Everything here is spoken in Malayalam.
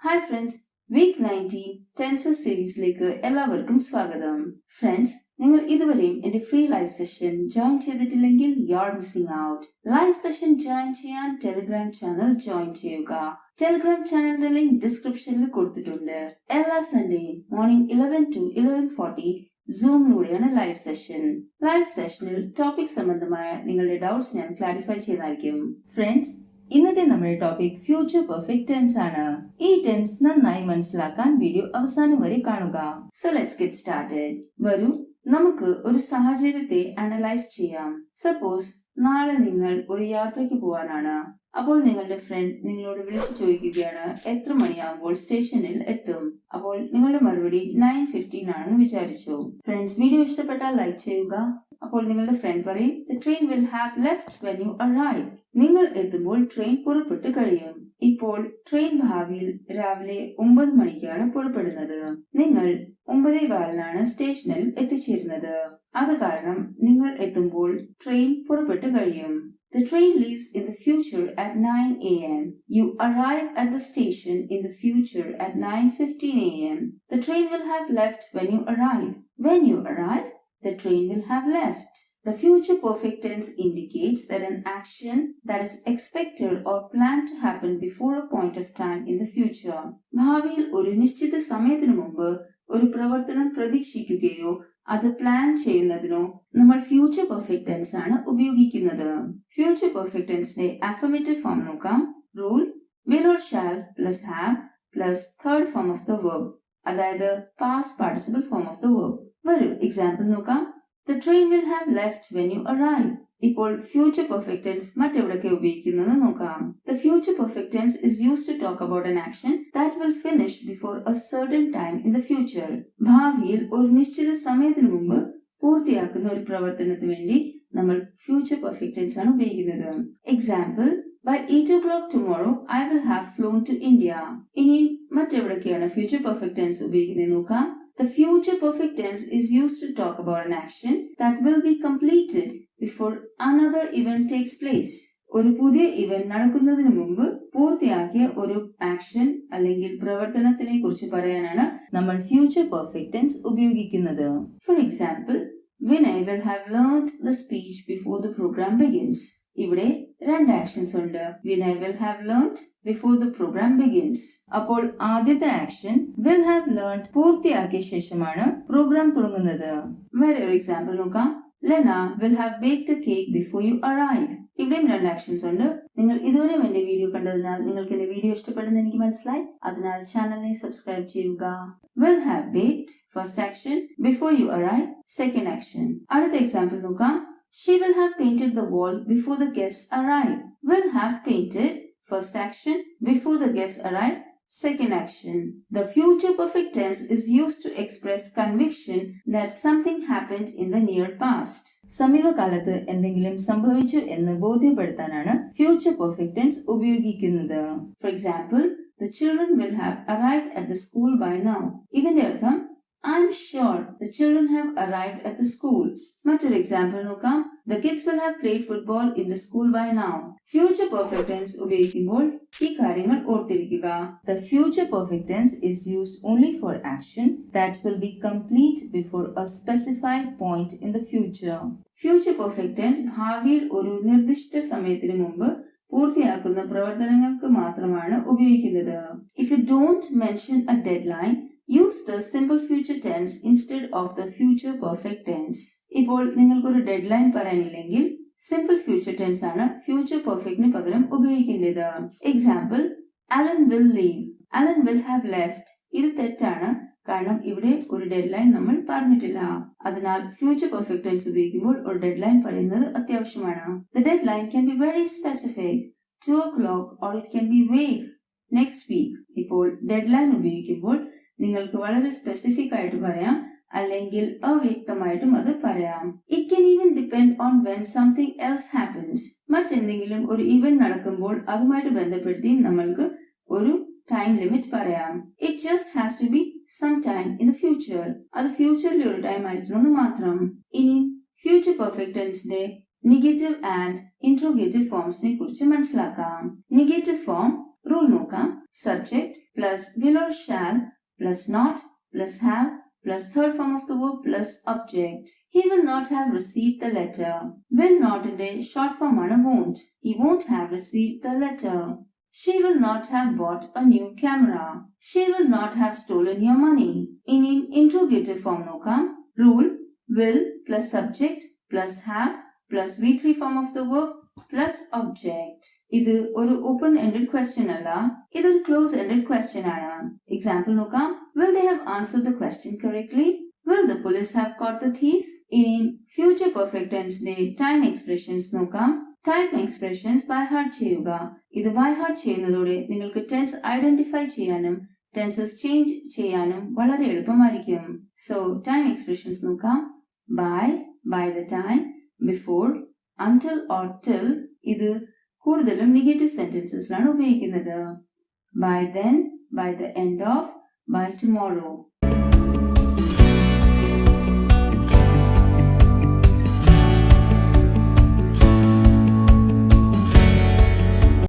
ഹായ് ഫ്രണ്ട്സ്, വീക്ക് 19 ടെൻസസ് സീരീസിലേക്ക് എല്ലാവർക്കും സ്വാഗതം. ഫ്രണ്ട്സ്, നിങ്ങൾ ഇതുവരെയും എന്റെ ഫ്രീ ലൈവ് സെഷൻ ജോയിൻ ചെയ്തിട്ടില്ലെങ്കിൽ you are missing out. Live session join ചെയ്യാൻ ടെലിഗ്രാം ചാനൽ ജോയിൻ ചെയ്യുക. ടെലിഗ്രാം ചാനലിന്റെ ലിങ്ക് ഡിസ്ക്രിപ്ഷനിൽ കൊടുത്തിട്ടുണ്ട്. എല്ലാ സൺഡേയും മോർണിംഗ് 11 to 11:40 സൂമിലൂടെയാണ് ലൈവ് സെഷൻ. ലൈവ് സെഷനിൽ ടോപ്പിക് സംബന്ധമായ നിങ്ങളുടെ ഡൗട്ട്സ് ഞാൻ ക്ലാരിഫൈ ചെയ്തായിരിക്കും. ഫ്രണ്ട്സ്, ഇന്നത്തെ നമ്മുടെ ടോപ്പിക് ഫ്യൂച്ചർ പെർഫെക്റ്റ് ടെൻസ് ആണ്. ഈ ടെൻസ് നന്നായി മനസ്സിലാക്കാൻ വീഡിയോ അവസാനം വരെ കാണുക. So let's get started. വരൂ, നമുക്ക് ഒരു സാഹചര്യത്തെ അനലൈസ് ചെയ്യാം. സപ്പോസ് നാളെ നിങ്ങൾ ഒരു യാത്രയ്ക്ക് പോകാനാണ്. അപ്പോൾ നിങ്ങളുടെ ഫ്രണ്ട് നിങ്ങളോട് വിളിച്ചു ചോദിക്കുകയാണ് എത്ര മണിയാകുമ്പോൾ സ്റ്റേഷനിൽ എത്തും. അപ്പോൾ നിങ്ങളുടെ മറുപടി 9:15 ആണെന്ന് വിചാരിച്ചു. ഫ്രണ്ട്സ്, വീഡിയോ ഇഷ്ടപ്പെട്ടാൽ ലൈക്ക് ചെയ്യുക. അപ്പോൾ നിങ്ങളുടെ ഫ്രണ്ട് പറയും the train will have left when you arrive. നിങ്ങൾ എത്തുമ്പോൾ ട്രെയിൻ പുറപ്പെട്ടു കഴിയും. ഇപ്പോൾ ട്രെയിൻ ഭാവിയിൽ രാവിലെ 9 മണിക്കാണ് പുറപ്പെടുന്നത്. നിങ്ങൾ 9:15 സ്റ്റേഷനിൽ എത്തിച്ചേരുന്നത്. അത് കാരണം നിങ്ങൾ എത്തുമ്പോൾ ട്രെയിൻ പുറപ്പെട്ടു കഴിയും. The train leaves in the future at 9 a.m. You arrive at the station in the future at 9:15 a.m. The train will have left when you arrive. When you arrive, the train will have left. The future perfect tense indicates that an action that is expected or planned to happen before a point of time in the future. ഭാവിയിൽ ഒരു നിശ്ചിത സമയത്തിനു മുമ്പ് ഒരു പ്രവർത്തനം പ്രതീക്ഷിക്കുകയോ അത് പ്ലാൻ ചെയ്യുന്നതിനോ നമ്മൾ ഫ്യൂച്ചർ പെർഫെക്റ്റ് ടെൻസ് ആണ് ഉപയോഗിക്കുന്നത്. ഫ്യൂച്ചർ പെർഫെക്റ്റ് ടെൻസിന്റെ അഫർമേറ്റീവ് ഫോം നോക്കാം. Rule will or shall plus have plus third form of the verb, അതായത് past participle form of the verb. വരൂ എക്സാമ്പിൾ നോക്കാം. The train will have left when you arrive. ഇപ്പോൾ ഫ്യൂച്ചർ പെർഫെക്റ്റ് ടെൻസ് മറ്റെവിടൊക്കെ ഉപയോഗിക്കുന്നത് നോക്കാം. The future perfect tense is used to talk about an action that will finish before a certain time in the future. ഭാവിയിൽ ഒരു നിശ്ചിത സമയത്തിന് മുമ്പ് പൂർത്തിയാക്കുന്ന ഒരു പ്രവർത്തനത്തിന് വേണ്ടി നമ്മൾ ഫ്യൂച്ചർ പെർഫെക്റ്റ് ടെൻസ് ആണ് ഉപയോഗിക്കുന്നത്. Example, by 8 o'clock tomorrow I will have flown to India. ഇനി മറ്റെവിടൊക്കെയാണ് ഫ്യൂച്ചർ പെർഫെക്റ്റ് ടെൻസ് ഉപയോഗിക്കുന്നത് നോക്കാം. The future perfect tense is used to talk about an action that will be completed before another event takes place. ഒരു പുതിയ ഇവന്റ് നടക്കുന്നതിന് മുമ്പ് പൂർത്തിയാക്കിയ ഒരു ആക്ഷൻ അല്ലെങ്കിൽ പ്രവർത്തനത്തിനെ കുറിച്ച് പറയാനാണ് നമ്മൾ ഫ്യൂച്ചർ പെർഫെക്റ്റ് ടെൻസ് ഉപയോഗിക്കുന്നത്. For example, Vinay will have learned the speech before the program begins. ഇവിടെ രണ്ട് ആക്ഷൻസ് ഉണ്ട്. Vinay will have learned before the program begins. അപ്പോൾ ആദ്യത്തെ ആക്ഷൻ will have learned പൂർത്തിയാക്കിയ ശേഷമാണ് പ്രോഗ്രാം തുടങ്ങുന്നത്. വേറെ ഒരു എക്സാമ്പിൾ നോക്കാം. Lena will have baked a cake before you arrive. ഇവിടെയും രണ്ട് ആക്ഷൻസ് ഉണ്ട്. നിങ്ങൾ ഇതുവരെ എന്റെ വീഡിയോ കണ്ടതിനാൽ നിങ്ങൾക്ക് എന്റെ വീഡിയോ ഇഷ്ടപ്പെടുന്ന എനിക്ക് മനസ്സിലായി. അതിനാൽ ചാനലിനെ സബ്സ്ക്രൈബ് ചെയ്യുക. Will have baked first action, before you arrive second action. അടുത്ത എക്സാമ്പിൾ നോക്കാം. She will have painted the wall before the guests arrive. Will have painted first action, before the guests arrive second action. The future perfect tense is used to express conviction that something happened in the near past. സമീപകാലത്ത് എന്തെങ്കിലും സംഭവിച്ചു എന്ന് ബോധ്യപ്പെടുത്താനാണ് ഫ്യൂച്ചർ പെർഫെക്റ്റ് ടെൻസ് ഉപയോഗിക്കുന്നത്. For example, the children will have arrived at the school by now. ഇതിന്റെ അർത്ഥം I'm sure the children have arrived at the school. മറ്റൊരു എക്സാമ്പിൾ നോക്കാം. The kids will have played football in the school by now. Future perfect tense ഉപയോഗിക്കുമ്പോൾ ഈ കാര്യങ്ങൾ ഓർത്തിരിക്കുക. The future perfect tense is used only for action that will be complete before a specified point in the future. Future perfect tense ഭാവിയിൽ ഒരു നിർദ്ദിഷ്ട സമയത്തിന് മുമ്പ് പൂർത്തിയാക്കുന്ന പ്രവർത്തനങ്ങൾക്ക് മാത്രമാണ് ഉപയോഗിക്കുന്നത്. If you don't mention a deadline, use the simple future tense instead of the future perfect tense. ഇപ്പോൾ നിങ്ങൾക്കൊരു ഡെഡ്ലൈൻ പറയാനില്ലെങ്കിൽ സിമ്പിൾ ഫ്യൂച്ചർ ടെൻസ് ആണ് ഫ്യൂച്ചർ പെർഫെക്റ്റിന് പകരം ഉപയോഗിക്കേണ്ടത്. Example, Alan will leave. Alan will have left. ഇത് തെറ്റാണ്, കാരണം ഇവിടെ ഒരു ഡെഡ്ലൈൻ നമ്മൾ പറഞ്ഞിട്ടില്ല. അതിനാൽ ഫ്യൂച്ചർ പെർഫെക്റ്റ് ടെൻസ് ഉപയോഗിക്കുമ്പോൾ ഒരു ഡെഡ്ലൈൻ പറയുന്നത് അത്യാവശ്യമാണ്. The deadline can be very specific, 2 o'clock, or it can be vague, next week. ഇപ്പോൾ ഡെഡ്ലൈൻ ഉപയോഗിക്കുമ്പോൾ നിങ്ങൾക്ക് വളരെ സ്പെസിഫിക് ആയിട്ട് പറയാം, അല്ലെങ്കിൽ അവ്യക്തമായിട്ടും അത് പറയാം. It can even depend on when something else happens. മറ്റെന്തെങ്കിലും ഒരു ഇവന്റ് നടക്കുമ്പോൾ അതുമായിട്ട് ബന്ധപ്പെടുത്തി നമ്മൾക്ക് ഒരു ടൈം ലിമിറ്റ് പറയാം. It just has to be some time in the future. അത് ഫ്യൂച്ചറിൽ ഒരു ടൈം ആയിട്ടൊന്ന് മാത്രം. ഇനി ഫ്യൂച്ചർ പെർഫെക്റ്റ് ടെൻസിന്റെ നെഗറ്റീവ് ആൻഡ് ഇന്ററോഗേറ്റീവ് ഫോംസിനെ കുറിച്ച് മനസ്സിലാക്കാം. നെഗറ്റീവ് ഫോം റൂൾ നോക്കാം. Subject plus will or shall plus not plus have plus third form of the verb plus object. He will not have received the letter. Will not ന്റെ short form ആണ് won't. He won't have received the letter. She will not have bought a new camera. She will not have stolen your money. ഇനി interrogative form നോക്കാം. Rule will plus subject plus have plus V3 form of the verb plus object. ഇത് ഒരു open ended question അല്ല, ഇതൊരു close ended question ആണ്. Example നോക്കാം. Will they have answered the question correctly? Will the police have caught the thief? ഇനി future perfect tense ന്റെ time expressions നോക്കാം. ടൈം എക്സ്പ്രഷൻസ് ബൈ ഹാർട്ട് ചെയ്യുക. ഇത് ബൈ ഹാർട്ട് ചെയ്യുന്നതോടെ നിങ്ങൾക്ക് ടെൻസ് ഐഡന്റിഫൈ ചെയ്യാനും ടെൻസസ് ചേഞ്ച് ചെയ്യാനും വളരെ എളുപ്പമായിരിക്കും. സോ ടൈം എക്സ്പ്രഷൻസ് നോക്കാം. By the time, before, until or till. ഇത് കൂടുതലും നെഗറ്റീവ് സെന്റൻസസിലാണ് ഉപയോഗിക്കുന്നത്. By then, by the end of, by tomorrow.